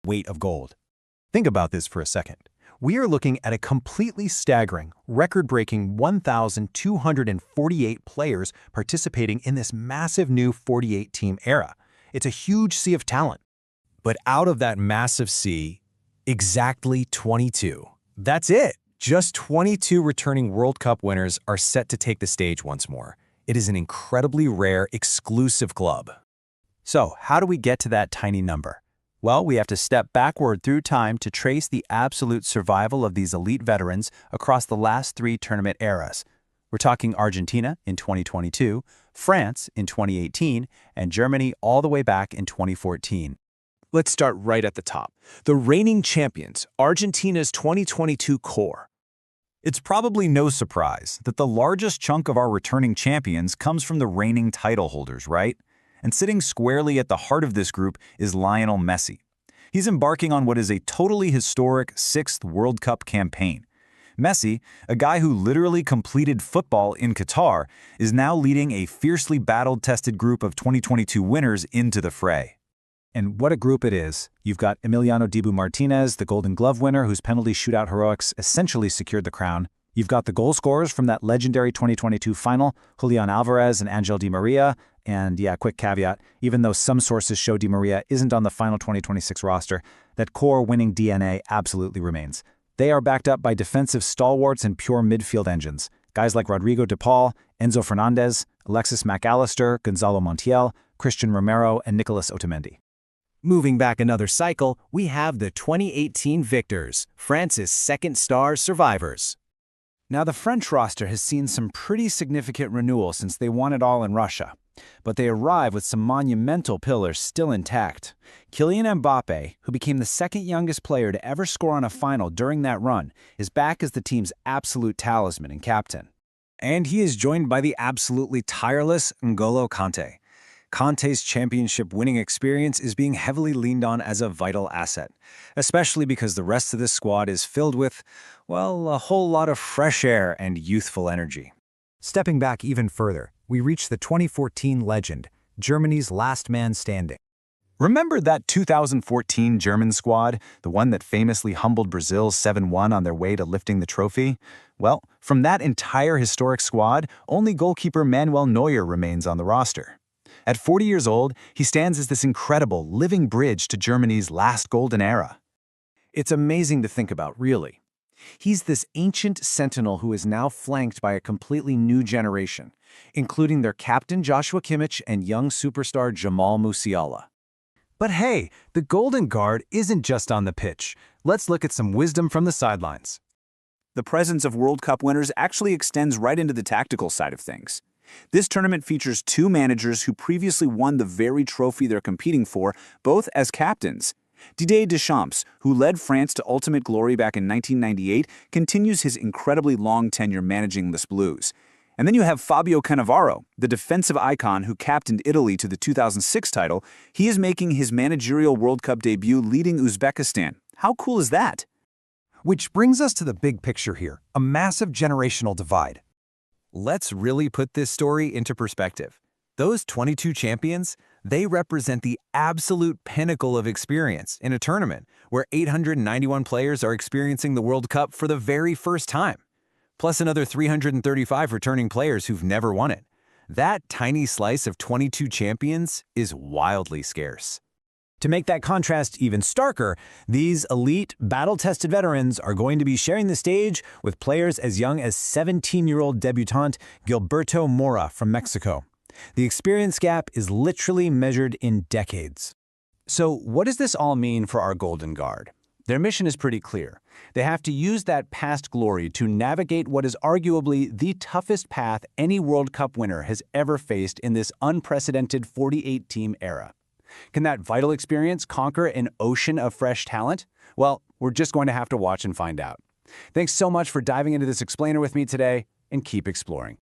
weight of gold. Think about this for a second. We are looking at a completely staggering, record-breaking 1,248 players participating in this massive new 48-team era. It's a huge sea of talent. But out of that massive sea, exactly 22. That's it! Just 22 returning World Cup winners are set to take the stage once more. It is an incredibly rare, exclusive club. So, how do we get to that tiny number? Well, we have to step backward through time to trace the absolute survival of these elite veterans across the last 3 tournament eras. We're talking Argentina in 2022, France in 2018, and Germany all the way back in 2014. Let's start right at the top. The reigning champions, Argentina's 2022 core. It's probably no surprise that the largest chunk of our returning champions comes from the reigning title holders, right? And sitting squarely at the heart of this group is Lionel Messi. He's embarking on what is a totally historic 6th World Cup campaign. Messi, a guy who literally completed football in Qatar, is now leading a fiercely battle-tested group of 2022 winners into the fray. And what a group it is. You've got Emiliano Martinez, the Golden Glove winner whose penalty shootout heroics essentially secured the crown. You've got the goal scorers from that legendary 2022 final, Julian Alvarez and Angel Di Maria. And yeah, quick caveat, even though some sources show Di Maria isn't on the final 2026 roster, that core winning DNA absolutely remains. They are backed up by defensive stalwarts and pure midfield engines. Guys like Rodrigo de Paul, Enzo Fernandez, Alexis McAllister, Gonzalo Montiel, Christian Romero, and Nicolas Otamendi. Moving back another cycle, we have the 2018 victors, France's second-star survivors. Now, the French roster has seen some pretty significant renewal since they won it all in Russia. But they arrive with some monumental pillars still intact. Kylian Mbappé, who became the second youngest player to ever score on a final during that run, is back as the team's absolute talisman and captain. And he is joined by the absolutely tireless N'Golo Kanté. Kanté's championship winning experience is being heavily leaned on as a vital asset, especially because the rest of this squad is filled with, well, a whole lot of fresh air and youthful energy. Stepping back even further, we reach the 2014 legend, Germany's last man standing. Remember that 2014 German squad, the one that famously humbled Brazil 7-1 on their way to lifting the trophy? Well, from that entire historic squad, only goalkeeper Manuel Neuer remains on the roster. At 40 years old, he stands as this incredible, living bridge to Germany's last golden era. It's amazing to think about, really. He's this ancient sentinel who is now flanked by a completely new generation, including their captain Joshua Kimmich and young superstar Jamal Musiala. But hey, the Golden Guard isn't just on the pitch. Let's look at some wisdom from the sidelines. The presence of World Cup winners actually extends right into the tactical side of things. This tournament features 2 managers who previously won the very trophy they're competing for, both as captains. Didier Deschamps, who led France to ultimate glory back in 1998, continues his incredibly long tenure managing Les Blues. And then you have Fabio Cannavaro, the defensive icon who captained Italy to the 2006 title. He is making his managerial World Cup debut leading Uzbekistan. How cool is that? Which brings us to the big picture here, a massive generational divide. Let's really put this story into perspective. Those 22 champions, they represent the absolute pinnacle of experience in a tournament where 891 players are experiencing the World Cup for the very first time, plus another 335 returning players who've never won it. That tiny slice of 22 champions is wildly scarce. To make that contrast even starker, these elite, battle-tested veterans are going to be sharing the stage with players as young as 17-year-old debutant Gilberto Mora from Mexico. The experience gap is literally measured in decades. So what does this all mean for our Golden Guard? Their mission is pretty clear. They have to use that past glory to navigate what is arguably the toughest path any World Cup winner has ever faced in this unprecedented 48-team era. Can that vital experience conquer an ocean of fresh talent? Well, we're just going to have to watch and find out. Thanks so much for diving into this explainer with me today, and keep exploring.